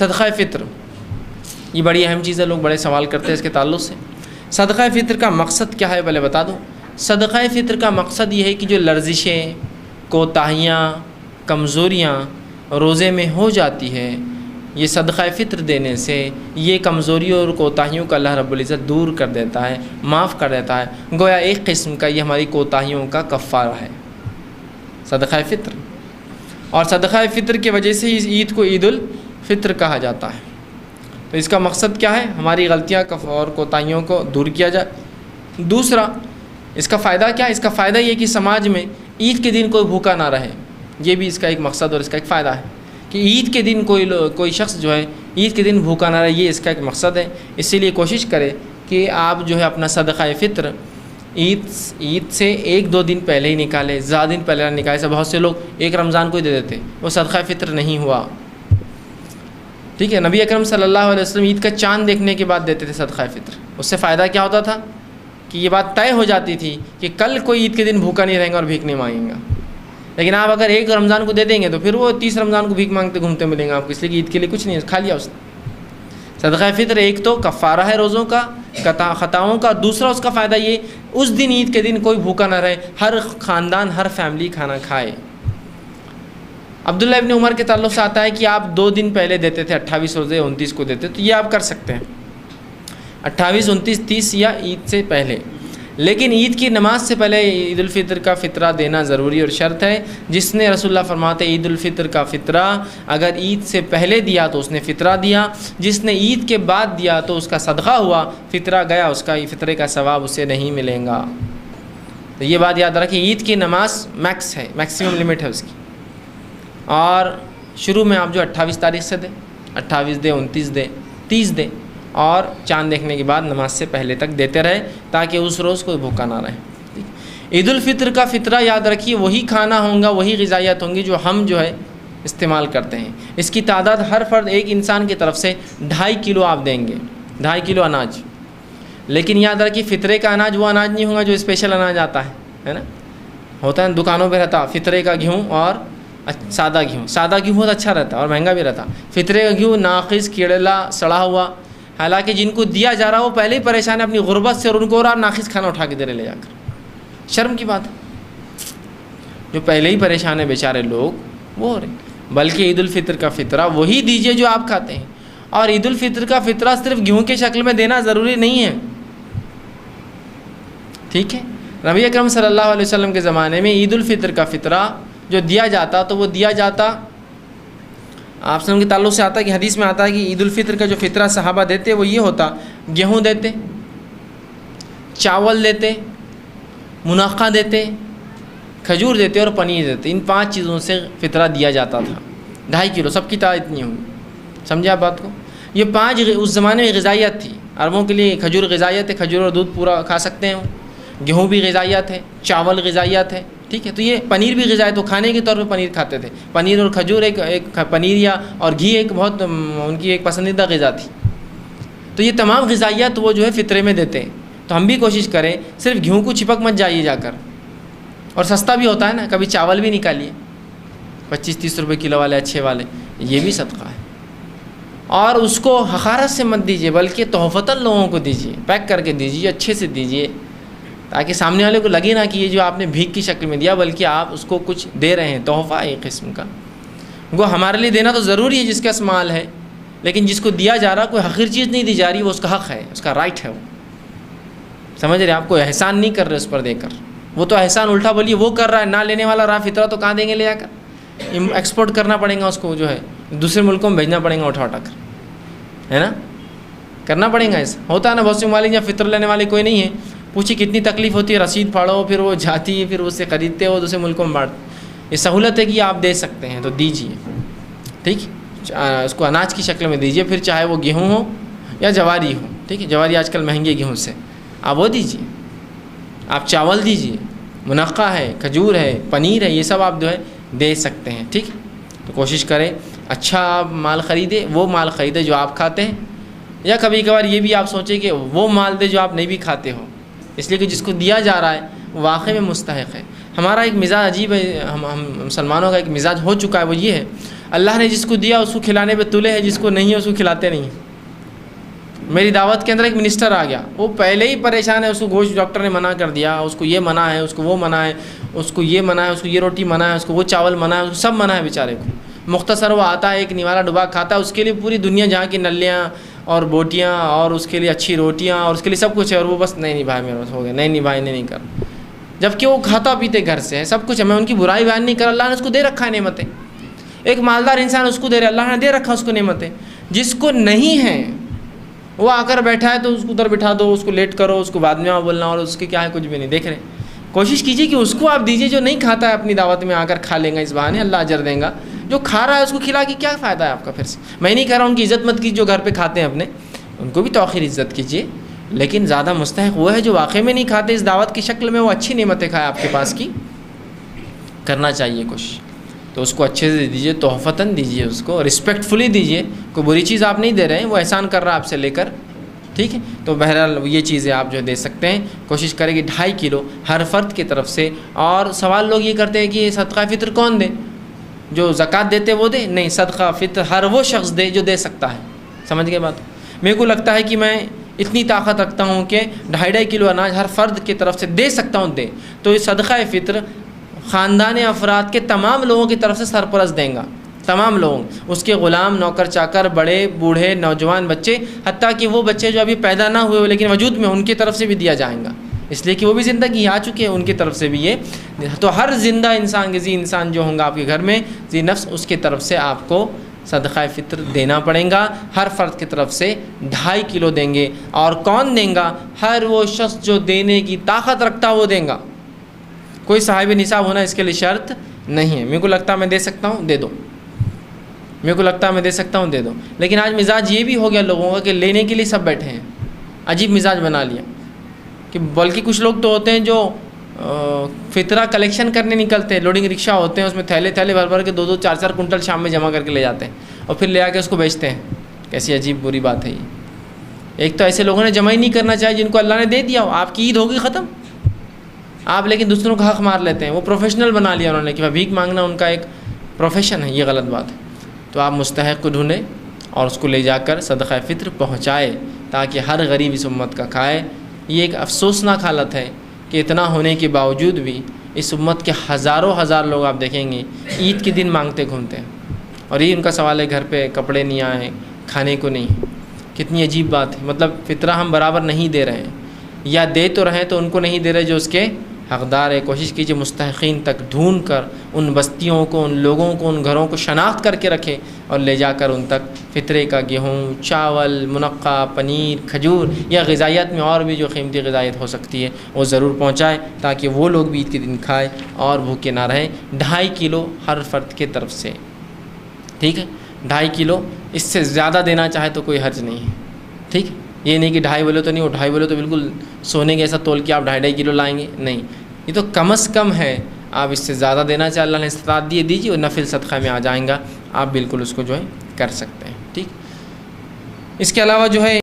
صدقہ فطر یہ بڑی اہم چیز ہے، لوگ بڑے سوال کرتے ہیں اس کے تعلق سے۔ صدقہ فطر کا مقصد کیا ہے پہلے بتا دوں۔ صدقہ فطر کا مقصد یہ ہے کہ جو لرزشیں، کوتاہیاں، کمزوریاں روزے میں ہو جاتی ہے، یہ صدقہ فطر دینے سے یہ کمزوریوں اور کوتاہیوں کا اللہ رب العزت دور کر دیتا ہے، معاف کر دیتا ہے۔ گویا ایک قسم کا یہ ہماری کوتاہیوں کا کفارہ ہے صدقہ فطر، اور صدقہ فطر کی وجہ سے اس عید کو عید الفطر کہا جاتا ہے۔ تو اس کا مقصد کیا ہے؟ ہماری غلطیاں اور کوتاہیوں کو دور کیا جائے۔ دوسرا، اس کا فائدہ کیا ہے؟ اس کا فائدہ یہ کہ سماج میں عید کے دن کوئی بھوکا نہ رہے، یہ بھی اس کا ایک مقصد اور اس کا ایک فائدہ ہے کہ عید کے دن کوئی شخص جو ہے عید کے دن بھوکا نہ رہے، یہ اس کا ایک مقصد ہے۔ اسی لیے کوشش کرے کہ آپ جو ہے اپنا صدقہ فطر عید سے ایک دو دن پہلے ہی نکالے، زیادہ دن پہلے نہ نکالے۔ سے بہت سے لوگ ایک رمضان کو ہی دے دیتے، وہ صدقہ فطر نہیں ہوا۔ ٹھیک ہے، نبی اکرم صلی اللہ علیہ وسلم عید کا چاند دیکھنے کے بعد دیتے تھے صدقہ فطر۔ اس سے فائدہ کیا ہوتا تھا کہ یہ بات طے ہو جاتی تھی کہ کل کوئی عید کے دن بھوکا نہیں رہے گا اور بھیک نہیں مانگے گا۔ لیکن آپ اگر ایک رمضان کو دے دیں گے تو پھر وہ 30 رمضان کو بھیک مانگتے گھومتے ملیں گے آپ کو، اس لیے کہ عید کے لیے کچھ نہیں کھا لیا اس نے۔ صدقہ فطر ایک تو کفارہ ہے روزوں کا، خطاؤں کا، دوسرا اس کا فائدہ یہ اس دن عید کے دن کوئی بھوکا نہ رہے، ہر خاندان ہر فیملی کھانا کھائے۔ عبداللہ ابن عمر کے تعلق سے آتا ہے کہ آپ 2 دن پہلے دیتے تھے، 28 روزے 29 کو دیتے، تو یہ آپ کر سکتے ہیں 28 29 30 یا عید سے پہلے۔ لیکن عید کی نماز سے پہلے عید الفطر کا فطرہ دینا ضروری اور شرط ہے۔ جس نے رسول اللہ فرماتے عید الفطر کا فطرہ اگر عید سے پہلے دیا تو اس نے فطرہ دیا، جس نے عید کے بعد دیا تو اس کا صدقہ ہوا، فطرہ گیا، اس کا فطرے کا ثواب اسے نہیں ملے گا۔ تو یہ بات یاد رکھیں، عید کی نماز میکس ہے، میکسیمم لمٹ ہے اس کی، اور شروع میں آپ جو 28 تاریخ سے دیں، 28 دیں، 29 دیں، 30 دیں، اور چاند دیکھنے کے بعد نماز سے پہلے تک دیتے رہے تاکہ اس روز کوئی بھوکا نہ رہے۔ عید الفطر کا فطرہ یاد رکھیے وہی کھانا ہوگا، وہی غذائیت ہوں گی جو ہم جو ہے استعمال کرتے ہیں۔ اس کی تعداد ہر فرد ایک انسان کی طرف سے 2.5 کلو آپ دیں گے، 2.5 کلو اناج۔ لیکن یاد رکھیے فطرے کا اناج وہ اناج نہیں ہوگا جو اسپیشل اناج آتا ہے نا، ہوتا ہے دکانوں پہ رہتا فطرے کا گیہوں اور سادہ گیہوں۔ سادہ گیہوں بہت اچھا رہتا ہے اور مہنگا بھی رہتا، فطرے کا گیہوں ناقص، کیڑلا، سڑا ہوا۔ حالانکہ جن کو دیا جا رہا وہ پہلے ہی پریشان ہے اپنی غربت سے، اور ان کو اور آپ ناقص کھانا اٹھا کے دے رہے لے جا کر، شرم کی بات ہے۔ جو پہلے ہی پریشان ہیں بیچارے لوگ وہ ہو رہے۔ بلکہ عید الفطر کا فطرہ وہی دیجئے جو آپ کھاتے ہیں، اور عید الفطر کا فطرہ صرف گیہوں کے شکل میں دینا ضروری نہیں ہے، ٹھیک ہے۔ نبی اکرم صلی اللہ علیہ وسلم کے زمانے میں عید الفطر کا فطرہ جو دیا جاتا تو وہ دیا جاتا، آپ سے ان کے تعلق سے آتا ہے کہ حدیث میں آتا ہے کہ عید الفطر کا جو فطرہ صحابہ دیتے وہ یہ ہوتا، گیہوں دیتے، چاول دیتے، منقع دیتے، کھجور دیتے اور پنیر دیتے۔ ان 5 چیزوں سے فطرہ دیا جاتا تھا، 2.5 کلو، سب کی تعداد اتنی ہوگی، سمجھے آپ بات کو۔ یہ 5 اس زمانے میں غذائیت تھی۔ عربوں کے لیے کھجور غذائیت ہے، کھجور اور دودھ پورا کھا سکتے ہیں، گیہوں بھی غذائیت ہے، چاول غذائیت ہے، ٹھیک ہے۔ تو یہ پنیر بھی غذائیت، تو کھانے کے طور پہ پنیر کھاتے تھے۔ پنیر اور کھجور ایک پنیر یا اور گھی ایک بہت ان کی ایک پسندیدہ غذا تھی۔ تو یہ تمام غذائیت وہ جو ہے فطرے میں دیتے ہیں۔ تو ہم بھی کوشش کریں صرف گیہوں کو چپک مت جائیے جا کر، اور سستا بھی ہوتا ہے نا، کبھی چاول بھی نکالیے 25-30 روپے کلو والے اچھے والے، یہ بھی صدقہ ہے۔ اور اس کو حقارت سے مت دیجیے، بلکہ تحفتاً لوگوں کو دیجیے، پیک کر کے دیجیے، اچھے سے دیجیے، تاکہ سامنے والے کو لگے نا کہ یہ جو آپ نے بھیک کی شکل میں دیا، بلکہ آپ اس کو کچھ دے رہے ہیں، تحفہ ہے ایک قسم کا۔ وہ ہمارے لیے دینا تو ضروری ہے جس کا مال ہے، لیکن جس کو دیا جا رہا کوئی حقیر چیز نہیں دی جا رہی، وہ اس کا حق ہے، اس کا رائٹ ہے، وہ سمجھ رہے، آپ کو احسان نہیں کر رہے اس پر دے کر۔ وہ تو احسان الٹا بولیے وہ کر رہا ہے، نہ لینے والا رہا فطرہ تو کہاں دیں گے لے جا کر، ایکسپورٹ کرنا پڑے گا اس کو، جو ہے دوسرے ملکوں میں بھیجنا پڑے گا اٹھا اٹھا کر، ہے نا، کرنا پڑے گا۔ ایسا ہوتا ہے نا، بہت سے ممالک جہاں فطر لینے والے کوئی نہیں ہے، پوچھیے کتنی تکلیف ہوتی ہے، رسید پھاڑو، پھر وہ جاتی ہے، پھر اس سے خریدتے ہو، دوسرے ملکوں میں بانٹتے۔ یہ سہولت ہے کہ آپ دے سکتے ہیں تو دیجیے، ٹھیک، اس کو اناج کی شکل میں دیجیے، پھر چاہے وہ گیہوں ہو یا جواری ہو، ٹھیک ہے، جواری آج کل مہنگی گیہوں سے، آپ وہ دیجیے، آپ چاول دیجیے، منقع ہے، کھجور ہے، پنیر ہے، یہ سب آپ جو ہے دے سکتے ہیں، ٹھیک۔ تو کوشش کریں اچھا آپ مال خریدے، وہ مال خریدے جو آپ کھاتے ہیں، یا کبھی کبھار یہ بھی آپ سوچیں کہ وہ مال دے جو آپ نہیں بھی کھاتے ہو، اس لیے کہ جس کو دیا جا رہا ہے وہ واقعی میں مستحق ہے۔ ہمارا ایک مزاج عجیب ہے، ہم مسلمانوں کا ایک مزاج ہو چکا ہے، وہ یہ ہے اللہ نے جس کو دیا اس کو کھلانے پہ تلے ہے، جس کو نہیں ہے اس کو کھلاتے نہیں ہیں۔ میری دعوت کے اندر ایک منسٹر آ گیا، وہ پہلے ہی پریشان ہے، اس کو گوشت ڈاکٹر نے منع کر دیا، اس کو یہ منع ہے، اس کو وہ منع ہے، اس کو یہ منع ہے، اس کو یہ روٹی منع ہے، اس کو وہ چاول منع ہے، اس کو سب منع ہے بیچارے کو۔ مختصر وہ آتا ہے ایک نوالا ڈبا کھاتا ہے، اس کے لیے پوری دنیا جہاں کی نلیاں اور بوٹیاں اور اس کے لیے اچھی روٹیاں اور اس کے لیے سب کچھ ہے، اور وہ بس نہیں بھائی میرے پاس ہو گیا، نہیں بھائی نہیں کر، جبکہ وہ کھاتا پیتے گھر سے ہے، سب کچھ ہے۔ میں ان کی برائی بیان نہیں کر، اللہ نے اس کو دے رکھا ہے نعمتیں۔ ایک مالدار انسان اس کو دے رہا ہے، اللہ نے دے رکھا اس کو نعمتیں۔ جس کو نہیں ہیں وہ آ کر بیٹھا ہے تو اس کو ادھر بٹھا دو، اس کو لیٹ کرو، اس کو بعد میں بولنا، اور اس کے کیا ہے کچھ بھی نہیں دیکھ رہے۔ کوشش کیجیے کہ اس کو آپ دیجیے جو نہیں کھاتا ہے، اپنی دعوت میں آ کر کھا لیں گا، اس بہانے اللہ اجر دیں گا۔ جو کھا رہا ہے اس کو کھلا کے کیا فائدہ ہے آپ کا؟ پھر سے میں نہیں کہہ رہا ہوں ان کی عزت مت کیجیے، جو گھر پہ کھاتے ہیں اپنے، ان کو بھی توقیر عزت کیجیے، لیکن زیادہ مستحق وہ ہے جو واقعی میں نہیں کھاتے، اس دعوت کی شکل میں وہ اچھی نعمتیں کھائے آپ کے پاس کی، کرنا چاہیے کوشش۔ تو اس کو اچھے سے دیجیے، تحفتاً دیجیے، اس کو رسپیکٹفلی دیجیے، کوئی بری چیز آپ نہیں دے رہے ہیں، وہ احسان کر رہا ہے آپ سے لے کر، ٹھیک ہے۔ تو بہرحال یہ چیزیں آپ جو دے سکتے ہیں، کوشش کریں کہ 2.5 کلو ہر فرد کی طرف سے۔ اور سوال لوگ یہ کرتے ہیں کہ صدقہ فطر کون دے؟ جو زکوٰۃ دیتے وہ دے؟ نہیں، صدقہ فطر ہر وہ شخص دے جو دے سکتا ہے۔ سمجھ گئے بات؟ میرے کو لگتا ہے کہ میں اتنی طاقت رکھتا ہوں کہ 2.5 کلو اناج ہر فرد کی طرف سے دے سکتا ہوں، دے تو یہ صدقہ فطر خاندان افراد کے تمام لوگوں کی طرف سے سرپرست دیں گا، تمام لوگ، اس کے غلام، نوکر چاکر، بڑے بوڑھے، نوجوان، بچے، حتیٰ کہ وہ بچے جو ابھی پیدا نہ ہوئے لیکن وجود میں، ان کی طرف سے بھی دیا جائے گا، اس لیے کہ وہ بھی زندگی آ چکے ہیں، ان کی طرف سے بھی یہ۔ تو ہر زندہ انسان، ذی انسان جو ہوں گا آپ کے گھر میں، ذی نفس، اس کی طرف سے آپ کو صدقہ فطر دینا پڑے گا۔ ہر فرد کی طرف سے 2.5 کلو دیں گے۔ اور کون دیں گا؟ ہر وہ شخص جو دینے کی طاقت رکھتا وہ دیں گا۔ کوئی صاحب نصاب ہونا اس کے لیے شرط نہیں ہے۔ میرے کو لگتا ہے میں دے سکتا ہوں، دے دو، میرے کو لگتا ہے میں دے سکتا ہوں، دے دو۔ لیکن آج مزاج یہ بھی ہو گیا لوگوں کا کہ لینے کے لیے سب بیٹھے ہیں، عجیب مزاج بنا لیا کہ بلکہ کچھ لوگ تو ہوتے ہیں جو فطرہ کلیکشن کرنے نکلتے ہیں، لوڈنگ رکشہ ہوتے ہیں، اس میں تھیلے تھیلے بھر بھر کے 2-2 4-4 کنٹل شام میں جمع کر کے لے جاتے ہیں اور پھر لے آ کے اس کو بیچتے ہیں۔ کیسی عجیب بری بات ہے یہ۔ ایک تو ایسے لوگوں نے جمع ہی نہیں کرنا چاہیے جن کو اللہ نے دے دیا ہو، آپ کی عید ہوگی ختم، آپ لیکن دوسروں کا حق مار لیتے ہیں۔ وہ پروفیشنل بنا لیا انہوں نے کہ بھیک مانگنا ان کا ایک پروفیشن ہے، یہ غلط بات ہے۔ تو آپ مستحق کو ڈھونڈیں اور اس کو لے جا کر صدقہ فطر پہنچائے تاکہ ہر غریب اس امت کا کھائے۔ یہ ایک افسوسناک حالت ہے کہ اتنا ہونے کے باوجود بھی اس امت کے ہزاروں ہزار لوگ آپ دیکھیں گے عید کے دن مانگتے گھومتے ہیں، اور یہ ان کا سوال ہے گھر پہ کپڑے نہیں آئے، کھانے کو نہیں۔ کتنی عجیب بات ہے، مطلب فطرہ ہم برابر نہیں دے رہے ہیں، یا دے تو رہے تو ان کو نہیں دے رہے جو اس کے حقدار ہے۔ کوشش کیجیے مستحقین تک ڈھونڈ کر ان بستیوں کو، ان لوگوں کو، ان گھروں کو شناخت کر کے رکھے اور لے جا کر ان تک فطرے کا گیہوں، چاول، منقع، پنیر، کھجور یا غذائیت میں اور بھی جو قیمتی غذائیت ہو سکتی ہے وہ ضرور پہنچائے تاکہ وہ لوگ بھی عید کے دن کھائے اور بھوکے نہ رہیں۔ 2.5 کلو ہر فرد کی طرف سے، ٹھیک ہے؟ 2.5 کلو، اس سے زیادہ دینا چاہے تو کوئی حرج نہیں ہے، ٹھیک ہے؟ یہ نہیں کہ 2.5 بولے تو نہیں، وہ 2.5 بولے تو بالکل سونے کے ایسا تول کے آپ 2.5 کلو لائیں گے، نہیں، یہ تو کم از کم ہے۔ آپ اس سے زیادہ دینا چاہے اللہ نے استطاعت دیجیے، اور نفل صدقہ میں آ جائیں گا، آپ بالکل اس کو جو ہے کر سکتے ہیں، ٹھیک۔ اس کے علاوہ جو ہے